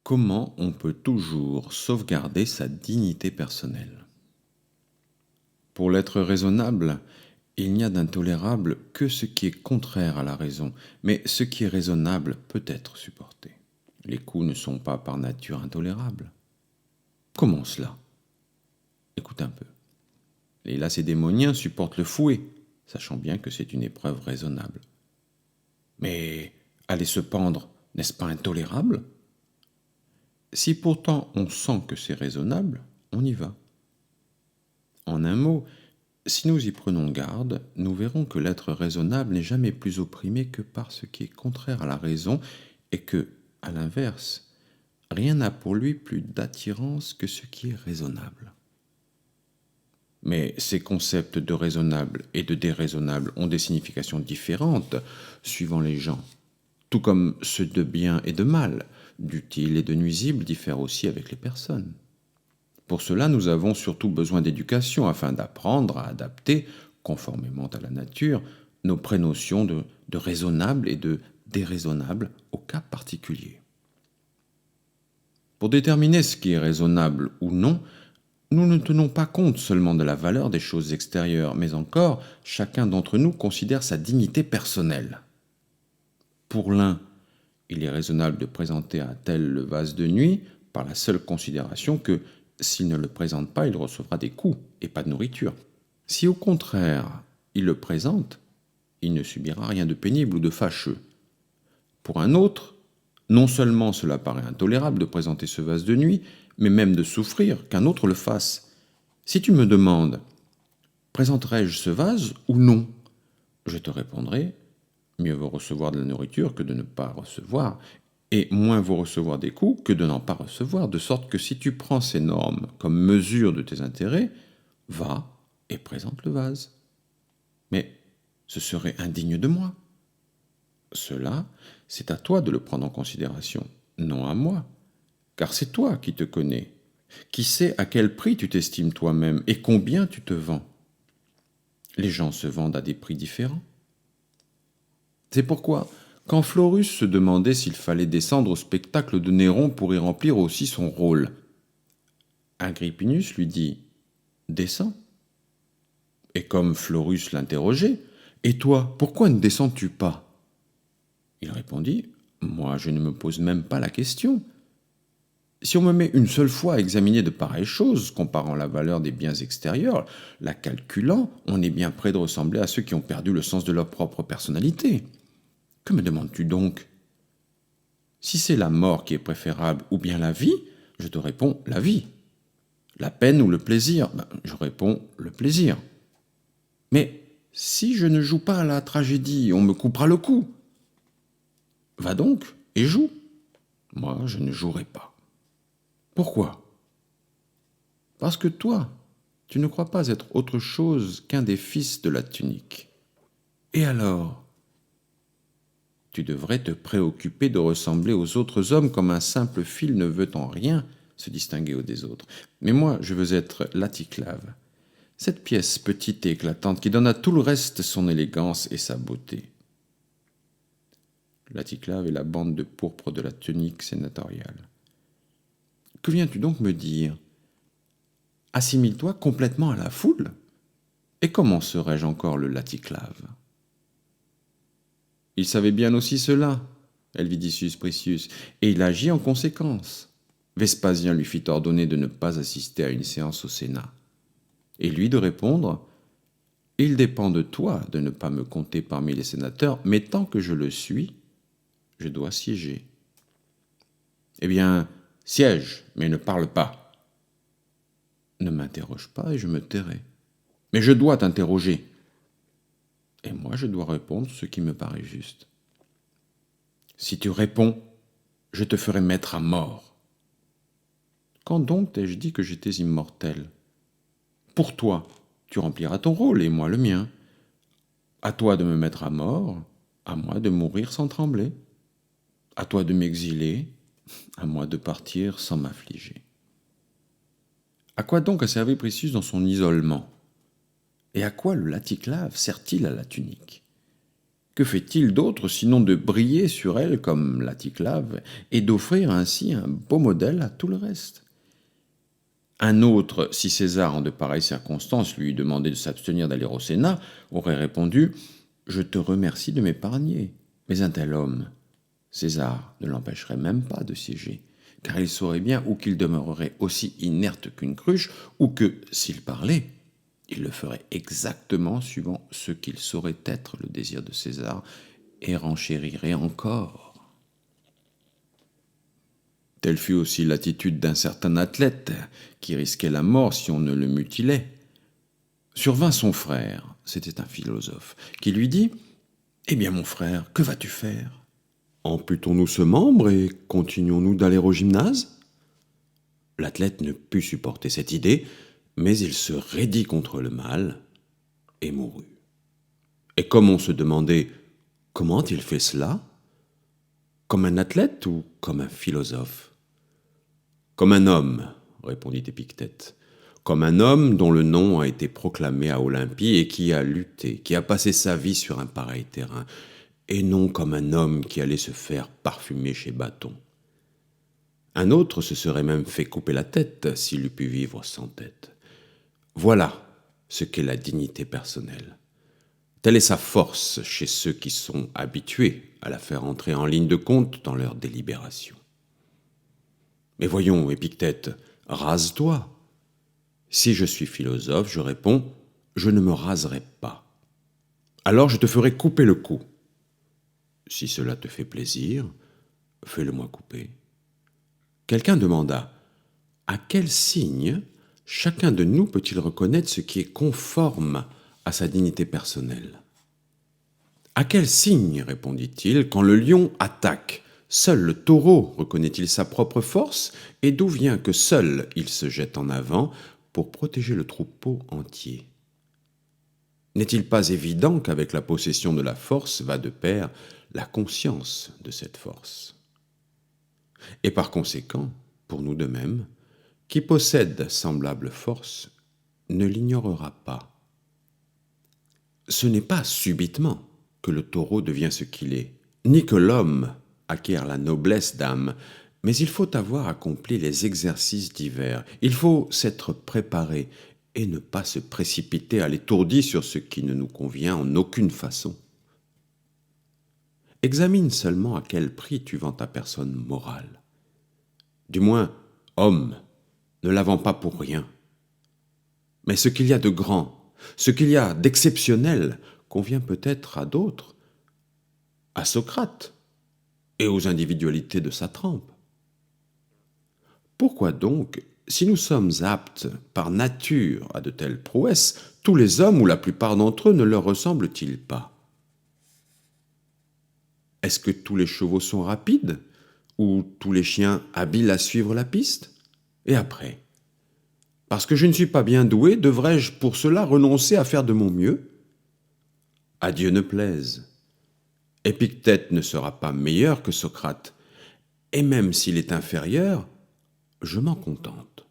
Comment on peut toujours sauvegarder sa dignité personnelle? Pour l'être raisonnable, il n'y a d'intolérable que ce qui est contraire à la raison, mais ce qui est raisonnable peut être supporté. Les coups ne sont pas par nature intolérables. Comment cela? Écoute un peu. Les lacédémoniens supportent le fouet, sachant bien que c'est une épreuve raisonnable. Mais aller se pendre, n'est-ce pas intolérable? Si pourtant on sent que c'est raisonnable, on y va. En un mot, si nous y prenons garde, nous verrons que l'être raisonnable n'est jamais plus opprimé que par ce qui est contraire à la raison et que, à l'inverse, rien n'a pour lui plus d'attirance que ce qui est raisonnable. Mais ces concepts de raisonnable et de déraisonnable ont des significations différentes suivant les gens, tout comme ceux de bien et de mal, d'utile et de nuisible diffèrent aussi avec les personnes. Pour cela, nous avons surtout besoin d'éducation afin d'apprendre à adapter, conformément à la nature, nos prénotions de raisonnable et de déraisonnable au cas particulier. Pour déterminer ce qui est raisonnable ou non, nous ne tenons pas compte seulement de la valeur des choses extérieures, mais encore, chacun d'entre nous considère sa dignité personnelle. Pour l'un, il est raisonnable de présenter à tel le vase de nuit par la seule considération que, s'il ne le présente pas, il recevra des coups et pas de nourriture. Si au contraire, il le présente, il ne subira rien de pénible ou de fâcheux. Pour un autre, non seulement cela paraît intolérable de présenter ce vase de nuit, mais même de souffrir qu'un autre le fasse. Si tu me demandes « Présenterai-je ce vase ou non ?» je te répondrai « Mieux vaut recevoir de la nourriture que de ne pas recevoir, et moins vaut recevoir des coups que de n'en pas recevoir, de sorte que si tu prends ces normes comme mesure de tes intérêts, va et présente le vase. Mais ce serait indigne de moi. Cela, c'est à toi de le prendre en considération, non à moi, car c'est toi qui te connais, qui sais à quel prix tu t'estimes toi-même et combien tu te vends. Les gens se vendent à des prix différents. C'est pourquoi, quand Florus se demandait s'il fallait descendre au spectacle de Néron pour y remplir aussi son rôle, Agrippinus lui dit « Descends ». Et comme Florus l'interrogeait « Et toi, pourquoi ne descends-tu pas ?» Il répondit « Moi, je ne me pose même pas la question. Si on me met une seule fois à examiner de pareilles choses, comparant la valeur des biens extérieurs, la calculant, on est bien près de ressembler à ceux qui ont perdu le sens de leur propre personnalité. Que me demandes-tu donc? Si c'est la mort qui est préférable ou bien la vie, je te réponds la vie. La peine ou le plaisir, je réponds le plaisir. Mais si je ne joue pas à la tragédie, on me coupera le cou. Va donc et joue. Moi, je ne jouerai pas. Pourquoi? Parce que toi, tu ne crois pas être autre chose qu'un des fils de la tunique. Et alors? Tu devrais te préoccuper de ressembler aux autres hommes comme un simple fil ne veut en rien se distinguer des autres. Mais moi, je veux être l'aticlave, cette pièce petite et éclatante qui donne à tout le reste son élégance et sa beauté. L'aticlave est la bande de pourpre de la tunique sénatoriale. Que viens-tu donc me dire? Assimile-toi complètement à la foule? Et comment serais-je encore le laticlave? Il savait bien aussi cela, Helvidicius Priscius, et il agit en conséquence. Vespasien lui fit ordonner de ne pas assister à une séance au Sénat. Et lui de répondre « Il dépend de toi de ne pas me compter parmi les sénateurs, mais tant que je le suis, je dois siéger. » Eh bien, siège, mais ne parle pas. Ne m'interroge pas et je me tairai. Mais je dois t'interroger. Et moi, je dois répondre ce qui me paraît juste. Si tu réponds, je te ferai mettre à mort. Quand donc t'ai-je dit que j'étais immortel? Pour toi, tu rempliras ton rôle et moi le mien. À toi de me mettre à mort, à moi de mourir sans trembler. À toi de m'exiler, à moi de partir sans m'affliger. À quoi donc a servi Priscius dans son isolement? Et à quoi le laticlave sert-il à la tunique? Que fait-il d'autre sinon de briller sur elle comme Laticlave et d'offrir ainsi un beau modèle à tout le reste? Un autre, si César, en de pareilles circonstances, lui demandait de s'abstenir d'aller au Sénat, aurait répondu « Je te remercie de m'épargner. » Mais un tel homme, César, ne l'empêcherait même pas de siéger, car il saurait bien ou qu'il demeurerait aussi inerte qu'une cruche, ou que, s'il parlait, il le ferait exactement suivant ce qu'il saurait être le désir de César, et renchérirait encore. Telle fut aussi l'attitude d'un certain athlète qui risquait la mort si on ne le mutilait. Survint son frère, c'était un philosophe, qui lui dit « Eh bien mon frère, que vas-tu faire ? Amputons-nous ce membre et continuons-nous d'aller au gymnase ?» L'athlète ne put supporter cette idée, mais il se raidit contre le mal et mourut. Et comme on se demandait « Comment il fait cela ? Comme un athlète ou comme un philosophe ?» Comme un homme, répondit Épictète, comme un homme dont le nom a été proclamé à Olympie et qui a lutté, qui a passé sa vie sur un pareil terrain, et non comme un homme qui allait se faire parfumer chez Bâton. Un autre se serait même fait couper la tête s'il eût pu vivre sans tête. Voilà ce qu'est la dignité personnelle. Telle est sa force chez ceux qui sont habitués à la faire entrer en ligne de compte dans leurs délibérations. Mais voyons, Épictète, rase-toi. Si je suis philosophe, je réponds, je ne me raserai pas. Alors je te ferai couper le cou. Si cela te fait plaisir, fais-le-moi couper. Quelqu'un demanda, à quel signe chacun de nous peut-il reconnaître ce qui est conforme à sa dignité personnelle? À quel signe, répondit-il, quand le lion attaque, seul le taureau reconnaît-il sa propre force, et d'où vient que seul il se jette en avant pour protéger le troupeau entier? N'est-il pas évident qu'avec la possession de la force va de pair la conscience de cette force? Et par conséquent, pour nous de même, qui possède semblable force ne l'ignorera pas. Ce n'est pas subitement que le taureau devient ce qu'il est, ni que l'homme acquiert la noblesse d'âme, mais il faut avoir accompli les exercices divers, il faut s'être préparé et ne pas se précipiter à l'étourdi sur ce qui ne nous convient en aucune façon. Examine seulement à quel prix tu vends ta personne morale. Du moins, homme, ne la vends pas pour rien. Mais ce qu'il y a de grand, ce qu'il y a d'exceptionnel convient peut-être à d'autres, à Socrate et aux individualités de sa trempe. Pourquoi donc, si nous sommes aptes par nature à de telles prouesses, tous les hommes ou la plupart d'entre eux ne leur ressemblent-ils pas? Est-ce que tous les chevaux sont rapides ou tous les chiens habiles à suivre la piste? Et après, parce que je ne suis pas bien doué, devrais-je pour cela renoncer à faire de mon mieux? À Dieu ne plaise. Épictète ne sera pas meilleur que Socrate, et même s'il est inférieur, je m'en contente.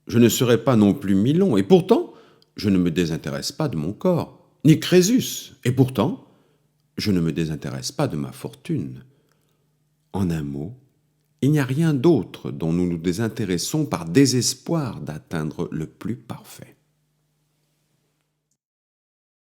Je ne serai pas non plus Milon, et pourtant, je ne me désintéresse pas de mon corps, ni Crésus, et pourtant, je ne me désintéresse pas de ma fortune. En un mot, il n'y a rien d'autre dont nous nous désintéressons par désespoir d'atteindre le plus parfait.